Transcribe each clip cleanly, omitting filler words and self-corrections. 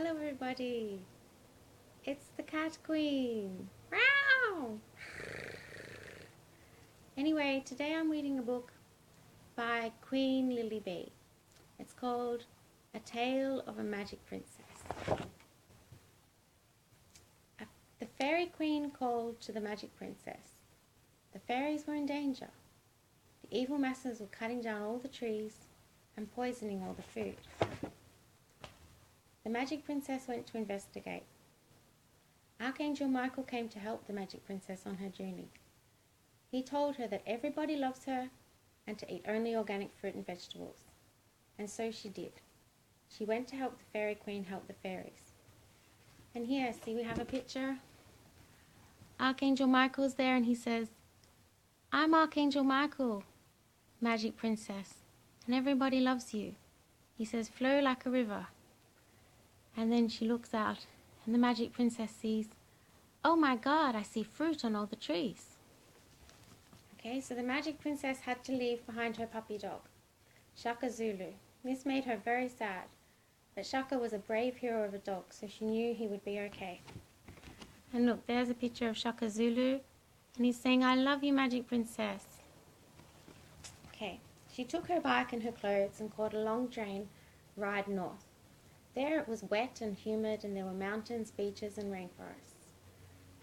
Hello everybody, it's the Cat Queen. Meow! Anyway, today I'm reading a book by Queen Lilibee. It's called A Tale of a Magic Princess. The fairy queen called to the magic princess. The fairies were in danger. The evil masses were cutting down all the trees and poisoning all the food. The magic princess went to investigate. Archangel Michael came to help the magic princess on her journey. He told her that everybody loves her and to eat only organic fruit and vegetables. And so she did. She went to help the fairy queen help the fairies. And here, see, we have a picture. Archangel Michael's there and he says, "I'm Archangel Michael, magic princess, and everybody loves you." He says, "Flow like a river." And then she looks out and the magic princess sees, "Oh my God, I see fruit on all the trees." Okay, so the magic princess had to leave behind her puppy dog, Shaka Zulu. This made her very sad, but Shaka was a brave hero of a dog, so she knew he would be okay. And look, there's a picture of Shaka Zulu, and he's saying, "I love you, magic princess." Okay, she took her bike and her clothes and caught a long train ride north. There it was wet and humid, and there were mountains, beaches, and rainforests.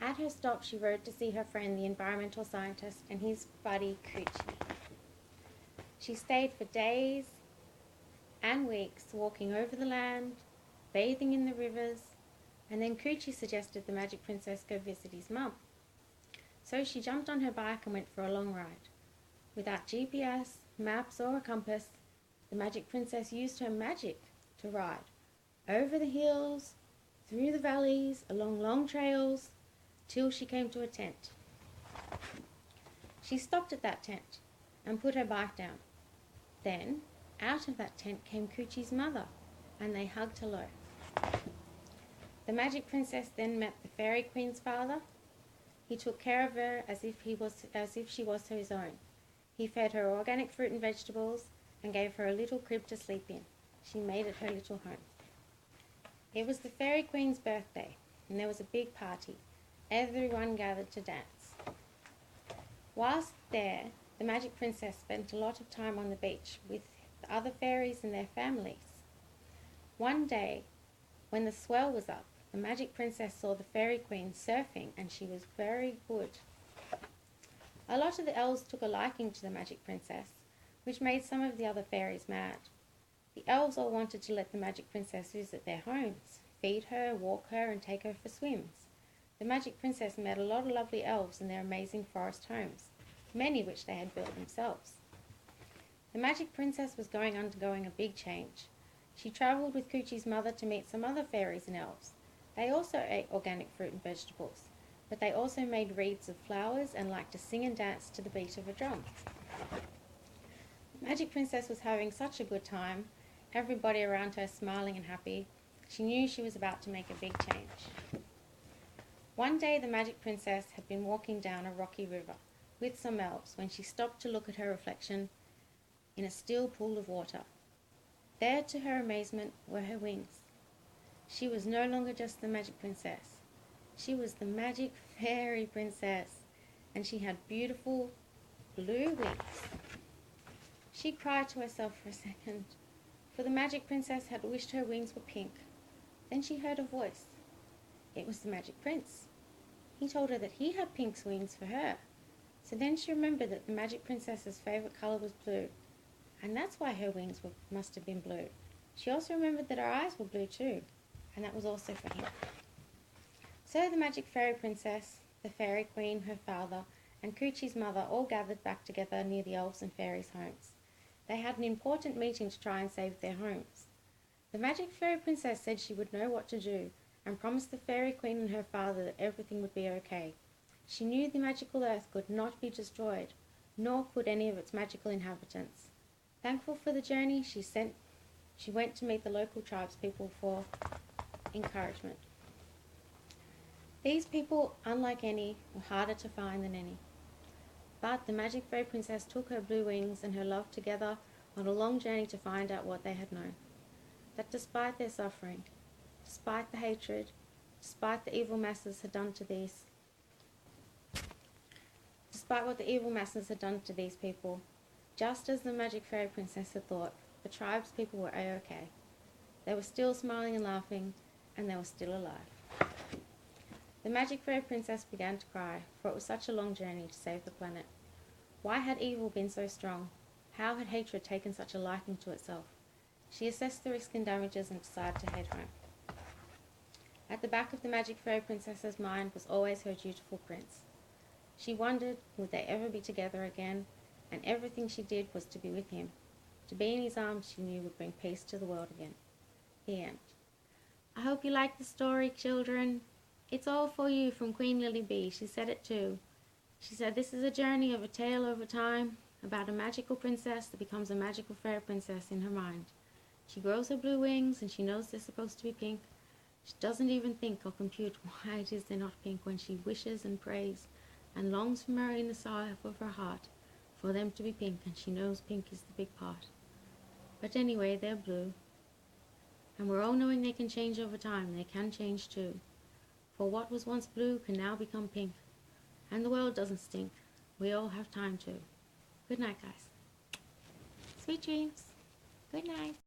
At her stop, she rode to see her friend, the environmental scientist, and his buddy, Coochie. She stayed for days and weeks, walking over the land, bathing in the rivers, and then Coochie suggested the magic princess go visit his mum. So she jumped on her bike and went for a long ride. Without GPS, maps, or a compass, the magic princess used her magic to ride over the hills, through the valleys, along long trails, till she came to a tent. She stopped at that tent and put her bike down. Then, out of that tent came Coochie's mother, and they hugged hello. The magic princess then met the fairy queen's father. He took care of her as if she was his own. He fed her organic fruit and vegetables and gave her a little crib to sleep in. She made it her little home. It was the fairy queen's birthday, and there was a big party. Everyone gathered to dance. Whilst there, the magic princess spent a lot of time on the beach with the other fairies and their families. One day, when the swell was up, the magic princess saw the fairy queen surfing, and she was very good. A lot of the elves took a liking to the magic princess, which made some of the other fairies mad. The elves all wanted to let the magic princess visit their homes, feed her, walk her, and take her for swims. The magic princess met a lot of lovely elves in their amazing forest homes, many which they had built themselves. The magic princess was undergoing a big change. She travelled with Coochie's mother to meet some other fairies and elves. They also ate organic fruit and vegetables, but they also made wreaths of flowers and liked to sing and dance to the beat of a drum. The magic princess was having such a good time, everybody around her smiling and happy. She knew she was about to make a big change. One day the magic princess had been walking down a rocky river with some elves when she stopped to look at her reflection in a still pool of water. There, to her amazement, were her wings. She was no longer just the magic princess. She was the magic fairy princess, and she had beautiful blue wings. She cried to herself for a second, for the magic princess had wished her wings were pink. Then she heard a voice. It was the magic prince. He told her that he had pink wings for her. So then she remembered that the magic princess's favourite colour was blue, and that's why her wings must have been blue. She also remembered that her eyes were blue too, and that was also for him. So the magic fairy princess, the fairy queen, her father, and Coochie's mother all gathered back together near the elves and fairies' homes. They had an important meeting to try and save their homes. The magic fairy princess said she would know what to do, and promised the fairy queen and her father that everything would be okay. She knew the magical earth could not be destroyed, nor could any of its magical inhabitants. Thankful for the journey, she went to meet the local tribespeople for encouragement. These people, unlike any, were harder to find than any. But the magic fairy princess took her blue wings and her love together on a long journey to find out what they had known. That despite their suffering, despite the hatred, despite the evil masses had done to these, despite what the evil masses had done to these people, just as the magic fairy princess had thought, the tribe's people were a-okay. They were still smiling and laughing, and they were still alive. The magic fairy princess began to cry, for it was such a long journey to save the planet. Why had evil been so strong? How had hatred taken such a liking to itself? She assessed the risk and damages and decided to head home. At the back of the magic fairy princess's mind was always her dutiful prince. She wondered, would they ever be together again? And everything she did was to be with him. To be in his arms she knew would bring peace to the world again. The end. I hope you liked the story, children. It's all for you from Queen Lilibee. She said it too. She said this is a journey of a tale over time about a magical princess that becomes a magical fairy princess in her mind. She grows her blue wings and she knows they're supposed to be pink. She doesn't even think or compute why it is they're not pink when she wishes and prays and longs from her inner side of her heart for them to be pink, and she knows pink is the big part. But anyway, they're blue. And we're all knowing they can change over time. They can change too. For what was once blue can now become pink. And the world doesn't stink. We all have time to. Good night, guys. Sweet dreams. Good night.